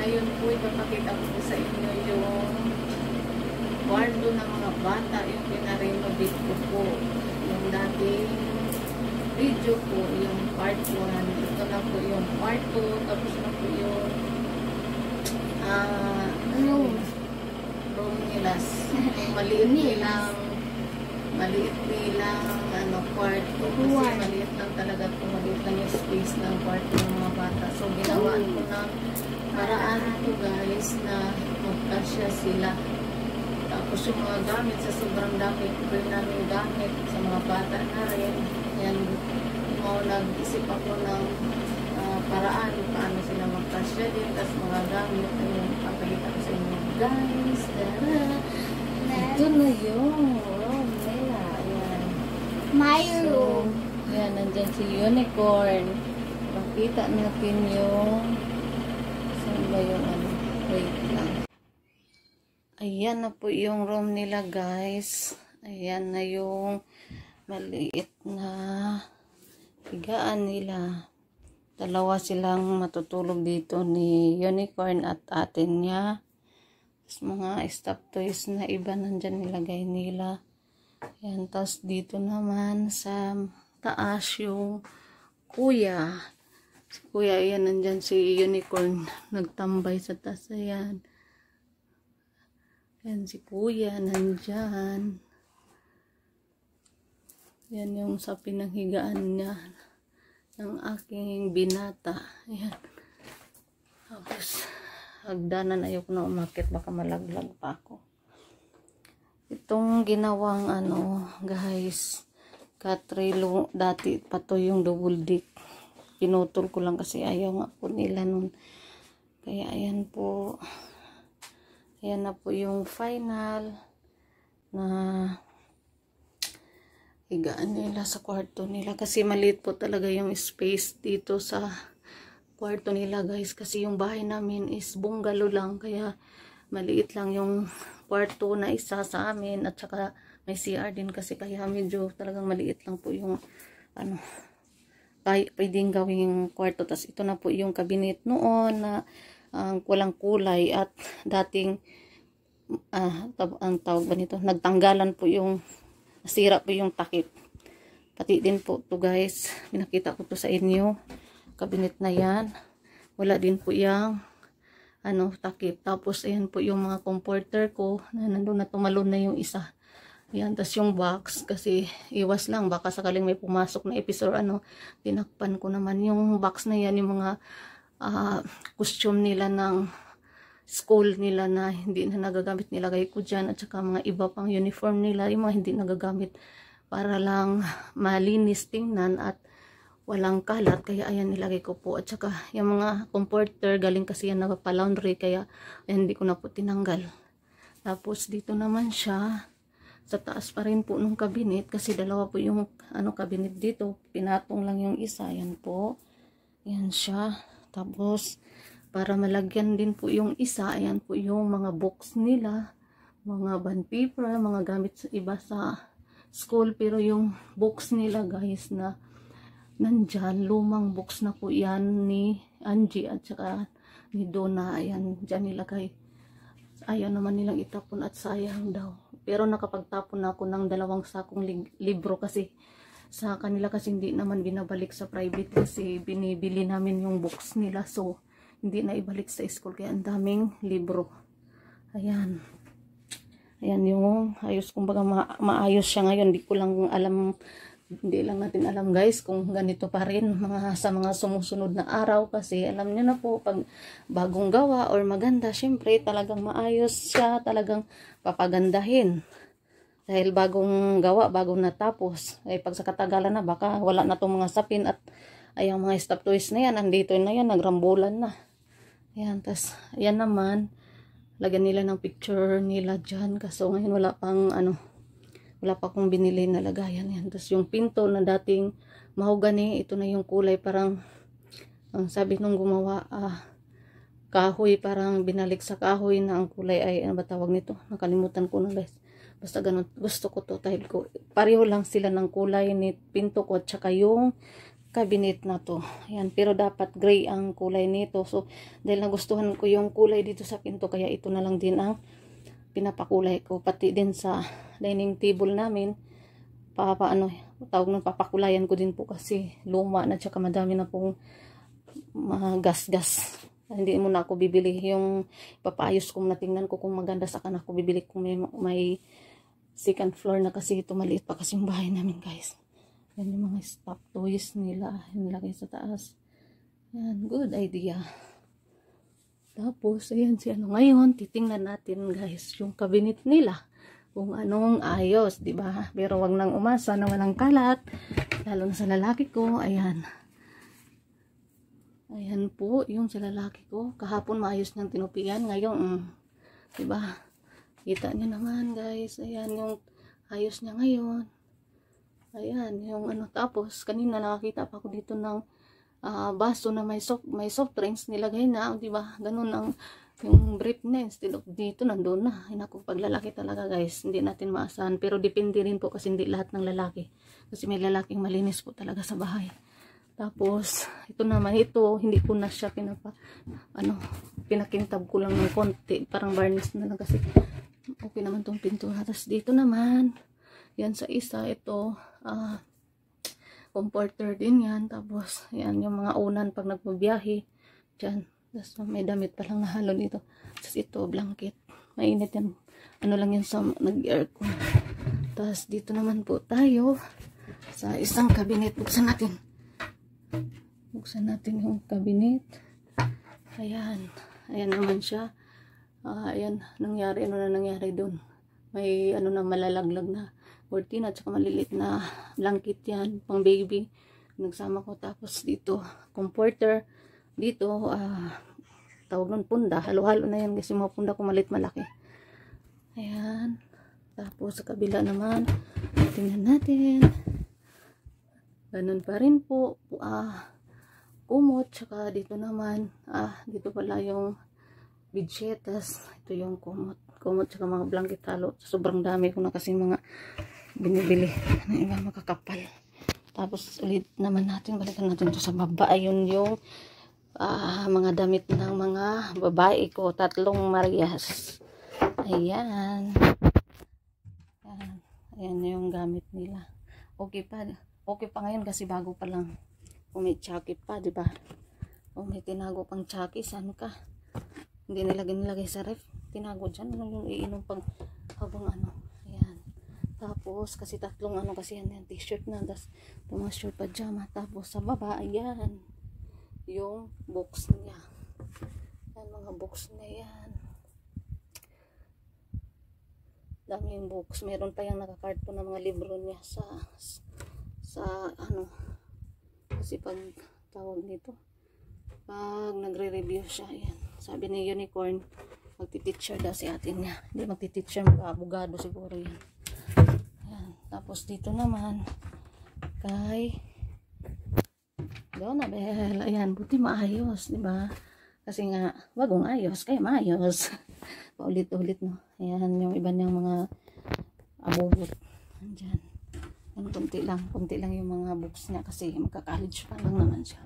Ngayon po, ipapakita ko po sa inyo yung kwarto ng mga bata, yung pinarenovate ko po. Yung dating video po, yung part 1. Ito na po yung part 2. Tapos na po yung room nila. Maliit nilang kwarto. Kasi maliit lang talaga po. Maliit lang yung space ng kwarto ng mga bata. So, ginawaan ko ng paraan po guys na magkasya sila. Tapos yung mga gamit, sa sobrang dami po namin gamit sa mga bata na rin. Yan, nag-isip ako ng paraan paano sila magkasya din. Tapos mga gamit na yung papakita ko sa inyo. Guys, tara! Ito na yung room nila. Ayan. My room. So, yan, nandyan si Unicorn. Pakita natin yung saan ba yung wait lang. Ayan na po yung room nila guys. Ayan na yung maliit na higaan nila. Dalawa silang matutulog dito ni Unicorn at atin niya. Tapos mga stuffed toys na iba nandyan nilagay nila. Ayan, tapos dito naman sa taas yung kuya. Si kuya, ayan, nandyan si Unicorn. Nagtambay sa taas, ayan. Ayan si kuya, nandyan. Ayan yung sa pinanghigaan niya ng aking binata. Ayan. Tapos, hagdanan, ayoko na umakit, baka malaglag pa ako. Itong ginawang guys, katrilo, dati pa to yung double dick. Pinutol ko lang kasi ayaw nga po nila nun. Kaya ayan po. Ayan na po yung final na higaan nila sa kwarto nila. Kasi maliit po talaga yung space dito sa kwarto nila guys. Kasi yung bahay namin is bungalow lang. Kaya maliit lang yung kwarto na isa sa amin. At saka may CR din kasi. Kaya medyo talagang maliit lang po yung pwedeng gawing kwarto. Tapos ito na po yung cabinet noon na walang kulay at dating ang tawag ba nito, nagtanggalan po yung nasira po yung takip. Pati din po to guys, pinakita ko to sa inyo, cabinet na yan, wala din po yung takip. Tapos ayan po yung mga comforter ko na nandun na, tumalon na yung isa. Ayan, tas yung box kasi iwas lang baka sakaling may pumasok na episode tinakpan ko naman yung box na yan, yung mga costume nila ng school nila na hindi na nagagamit, nilagay ko dyan. At saka mga iba pang uniform nila, yung mga hindi nagagamit, para lang malinis tingnan at walang kalat. Kaya ayan, nilagay ko po. At saka yung mga comforter, galing kasi yan nagpa-laundry, kaya ayan, hindi ko na po tinanggal. Tapos dito naman siya, sa taas pa rin po nung cabinet, kasi dalawa po yung cabinet dito, pinatong lang yung isa. Ayan po, ayan siya. Tapos para malagyan din po yung isa, ayan po yung mga books nila, mga bond paper, mga gamit sa iba sa school. Pero yung books nila guys na nandyan, lumang books na po yan ni Angie at saka ni Donna. Ayan, dyan nilagay. Ayaw naman nilang itapon at sayang daw. Pero nakapagtapon na ako ng 2 sakong libro kasi sa kanila, kasi hindi naman binabalik sa private kasi binibili namin yung books nila. So, hindi na ibalik sa school, kaya ang daming libro. Ayan. Ayan yung ayos, kumbaga maayos siya ngayon. Hindi ko lang alam, hindi lang natin alam guys kung ganito pa rin sa mga sumusunod na araw. Kasi alam nyo na po, pag bagong gawa or maganda, syempre talagang maayos siya, talagang papagandahin. Dahil bagong gawa, bagong natapos. Ay pag sa katagalan na, baka wala na itong mga sapin at ay ang mga stuffed toys na yan, nandito na yan, nagrambulan na. Ayan, tas ayan naman, lagyan nila ng picture nila dyan. Kaso ngayon wala pang wala pa akong binili na lagayan yan. Tas yung pinto na dating mahogany, ito na yung kulay, parang ang sabi nung gumawa, kahoy, parang binalik sa kahoy na ang kulay ay, ano ba tawag nito? Nakalimutan ko na guys. Basta ganun, gusto ko to, dahil ko pareho lang sila ng kulay ni pinto ko at saka yung cabinet na to. Ayan, pero dapat gray ang kulay nito. So, dahil nagustuhan ko yung kulay dito sa pinto, kaya ito na lang din ang pinapakulay ko. Pati din sa dining table namin, tawag ng papakulayan ko din po kasi luma na, tsaka madami na pong gas-gas. Hindi muna ako bibili. Yung papaayos ko na, tingnan ko kung maganda, saka na ako bibili kung may second floor na, kasi ito maliit pa kasi yung bahay namin, guys. Yan yung mga stop toys nila, nilagay sa taas. Yan, good idea. Tapos ayan si ano, ngayon titingnan natin, guys, yung cabinet nila kung anong ayos, di ba? Pero wag nang umasa na walang kalat, lalo na sa lalaki ko. Ayan po yung sa lalaki ko, kahapon maayos niyang tinupian, ngayon di ba, kita niyo naman, guys. Ayan yung ayos niya ngayon. Ayan yung ano. Tapos kanina nakakita pa ako dito ng baso na may soft drinks, nilagay na, di ba? Ganun ang yung brief na, instead of dito nandoon na. Hinako, paglalaki talaga, guys, hindi natin maasahan. Pero depende rin po kasi hindi lahat ng lalaki, kasi may lalaking malinis po talaga sa bahay. Tapos ito naman, ito hindi ko na siya pinakintab ko lang ng konti, parang varnish na lang kasi okay naman tong pintura. Tapos dito naman, yan sa isa, ito comforter din yan. Tapos yan yung mga unan pag nagbabiyahe dyan. Tapos may damit pa lang nahalo dito. Tapos ito blanket, mainit yan, ano lang yan sa nag-aircon. Tapos dito naman po tayo sa isang cabinet. Buksan natin yung cabinet. Ayan naman siya. Ayan, ano na nangyari doon, may ano na, malalaglag na cortina at saka malilit na blanket yan, pang baby, nagsama ko. Tapos dito comforter, dito tawag nun punda, halo-halo na yan kasi mga punda ko malit malaki. Ayan. Tapos sa kabila naman, tingnan natin, ganun pa rin po, kumot. Tsaka dito naman, dito pala yung bidsetas, ito yung kumot tsaka mga blanket halo. Sobrang dami ko na kasi mga binibili na iba makakapal. Tapos ulit naman natin, balikan natin to sa baba. Ayun yung mga damit ng mga babae ko, 3 Marias. Ayan yung gamit nila. Okay pa ngayon kasi bago pa lang. Kung may tsaki pa, di ba? Kung may tinago pang tsaki, saan ka? Hindi nilagay sa ref, tinago dyan. Ano yung iinom pag habang ano. Ayan. Tapos kasi 3 kasi yan t-shirt na, tas mga short pajama. Tapos sa baba, ayan yung box niya. Ayan, mga box na yan, dami yung box. Meron pa yung nakakarton na mga libro niya sa ano, kasi pag tawag nito, pag nagre-review siya, ayan, sabi ni Unicorn, magti-teacher daw si atin niya. Hindi magti-teacher, mag-abogado siguro yan. Ayan. Tapos dito naman kay Donabel, ayan, buti maayos, di ba? Kasi nga wagong ayos kaya maayos. Paulit-ulit, no. Ayan yung iba niyang mga abobot andyan. Kunti lang yung mga books niya kasi magka-college pa lang naman siya.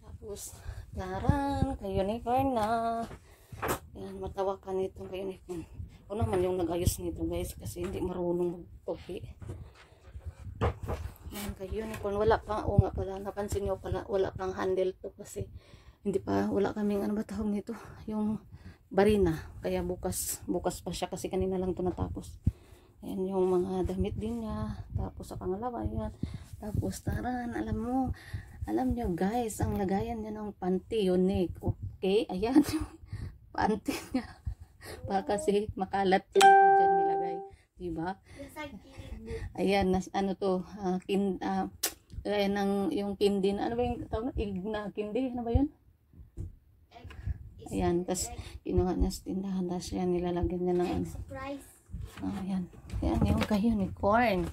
Tapos daran kay Unicorn na. Ayan, matawa ka nito kay Unicorn. O naman yung nag-ayos nito, guys, kasi hindi marunong mag-topi. Ayan, kay Unicorn, wala pang, nga pala, napansin nyo pala, wala pang handle to kasi wala kaming, ano ba tawag nito, yung barina, kaya bukas pa siya kasi kanina lang to natapos. Ayan yung mga damit din niya. Tapos sa pangalawa, yan. Tapos taran, alam nyo, guys, ang lagayan niya ng panty, unique. Okay, ayan yung panty niya. Baka kasi makalat yung dyan nilagay, diba? Ayan, ano to, ayan yung kindi na, ano ba yung tawag na, igna kindi, ano ba yun? Ayan, tas kinuha niya sa tindahan, tas yan, nilalagyan niya ng ano. Ayan, ayan yung kay Unicorn.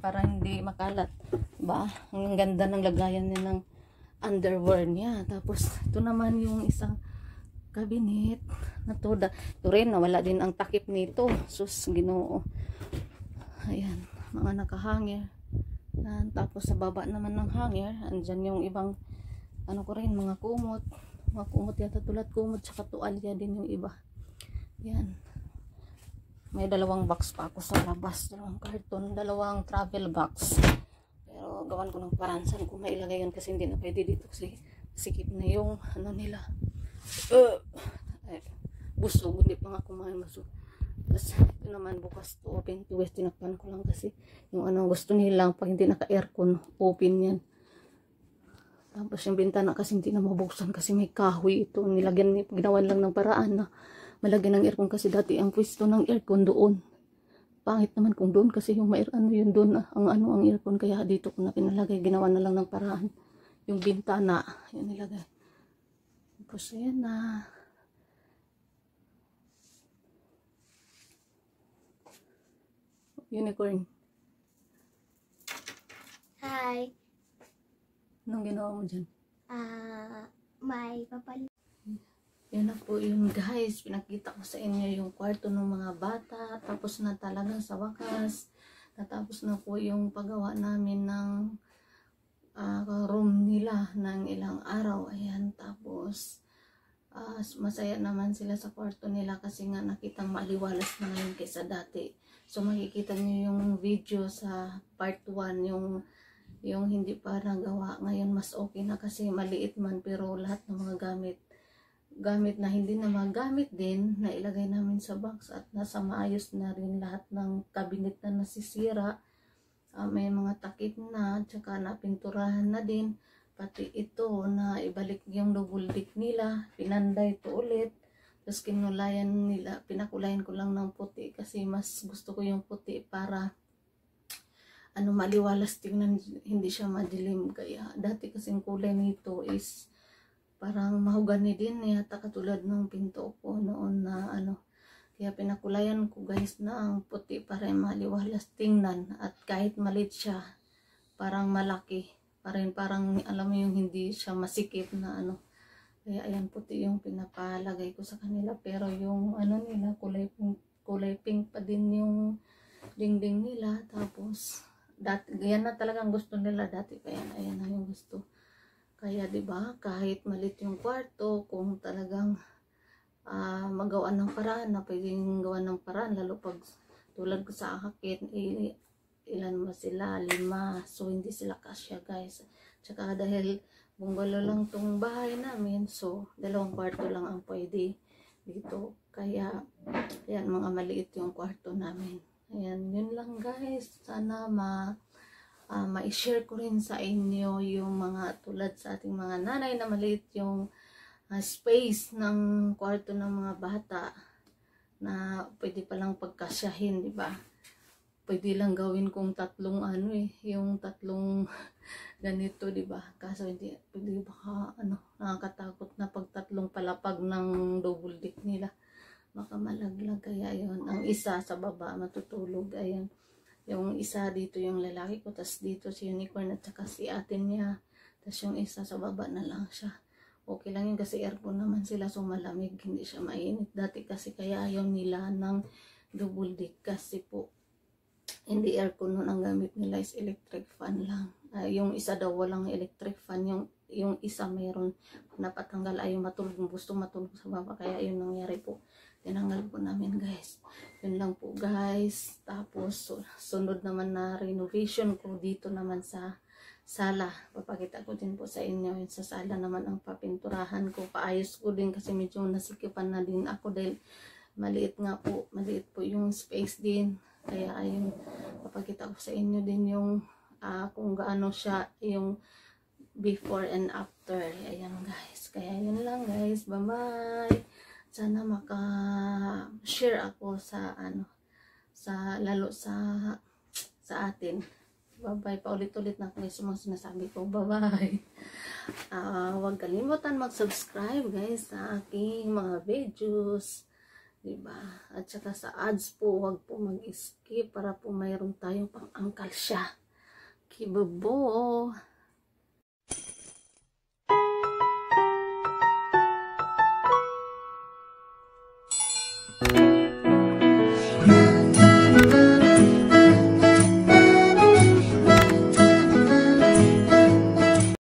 Para hindi makalat, diba? Ang ganda ng lagayan niya ng underwear niya. Tapos ito naman yung isang cabinet na to. Ito rin, nawala din ang takip nito. Sus, Ginoo. Ayan, mga nakahangir. Tapos sa baba naman ng hanger, andyan yung ibang ano ko rin, mga kumot yata, tulad kumot tsaka tuwalya din yung iba. Yan, may dalawang box pa ako sa labas, dalawang karton, dalawang travel box, pero gawan ko ng paraan saan ko mailagay yun kasi hindi na pwede dito kasi sikip na yung ano nila, busog, hindi pa nga kumain masog. Tapos ito naman bukas to open to west, tinakpan ko lang kasi yung ano gusto nilang pag hindi naka aircon open yan. Tapos yung bintana kasi hindi na mabuksan kasi may kahoy ito, nilagyan, ginawan lang ng paraan na malagyan ng aircon kasi dati ang pwesto ng aircon doon. Pangit naman kung doon kasi yung may ano yun doon ang aircon, kaya dito ko na pinalagay, ginawa na lang ng paraan yung bintana yun nilagay. Tapos ayan na. Unicorn. Hi. Anong ginawa mo dyan? May papalit. Yan na po yun guys. Pinakita ko sa inyo yung kwarto ng mga bata. Tapos na talaga sa wakas. Natapos na po yung paggawa namin ng room nila ng ilang araw. Ayan. Tapos masaya naman sila sa kwarto nila kasi nga nakitang maliwalas na ngayon kaysa dati. So makikita nyo yung video sa part 1, yung hindi pa nagawa. Ngayon mas okay na kasi maliit man pero lahat ng mga gamit na hindi na magamit din na ilagay namin sa box at nasa maayos na rin lahat ng cabinet na nasisira. May mga takip na, tsaka napinturahan na din. Pati ito na ibalik yung double deck nila, pinanday to ulit. Tapos pinakulayan ko lang ng puti kasi mas gusto ko yung puti para maliwalas tingnan, hindi siya madilim. Kaya dati kasing kulay nito is parang mahogany din yata katulad ng pinto ko noon na kaya pinakulayan ko guys na ang puti para maliwalas tingnan at kahit maliit siya parang malaki pa rin, parang alam mo yung hindi siya masikip na kaya ayan puti yung pinapalagay ko sa kanila, pero yung nila kulay pink pa din yung dingding nila. Tapos dati yan na talagang gusto nila dati, kaya ayan na yung gusto. Kaya 'di ba kahit malit yung kwarto, kung talagang magawa ng paraan na pwedeng gawa ng paraan, lalo pag tulad ko sa akin, ilan ba sila? 5, so hindi sila kasya guys. Tsaka dahil bungalow lang tong bahay namin, so 2 kwarto lang ang pwede dito. Kaya ayan, mga maliit yung kwarto namin. Ayan, yun lang guys. Sana ma-share ko rin sa inyo yung mga tulad sa ating mga nanay na maliit yung space ng kwarto ng mga bata na pwede palang pagkasyahin, di ba? Pwede lang gawin kung tatlong yung tatlong ganito, di ba? Kaso hindi pwede, baka nakakatakot na pag tatlong palapag ng double deck nila, baka malaglag. Kaya yun, ang isa sa baba matutulog, ayun. Yung isa dito yung lalaki ko, tas dito si Unicorn at saka si atin niya, tas yung isa sa baba na lang siya. Okay lang yun kasi aircon naman sila, so malamig, hindi siya mainit. Dati kasi kaya ayaw nila ng double deck kasi po hindi aircon nun, ang gamit nila is electric fan lang. Yung isa daw walang electric fan, yung isa mayroon, napatanggal, ayaw matulog, gusto matulog sa baba, kaya yun nangyari po, tinanggal po namin guys. Yun lang po guys. Tapos sunod naman na renovation ko dito naman sa sala, papakita ko din po sa inyo. Yung sa sala naman ang papinturahan ko, paayos ko din kasi medyo nasikipan na din ako dahil maliit po yung space din. Kaya ayun, papakita ko sa inyo din yung kung gaano siya yung before and after. Ayan guys, kaya yun lang guys, bye bye. Sana maka-share ako sa lalo sa atin. Bye bye, paulit-ulit na guys yung mga sinasabi ko. Bye bye. Huwag kalimutan mag-subscribe guys sa aking mga videos, diba? At saka sa ads po, huwag po mag-skip para po mayroon tayong pang-angkal siya. Kibobo!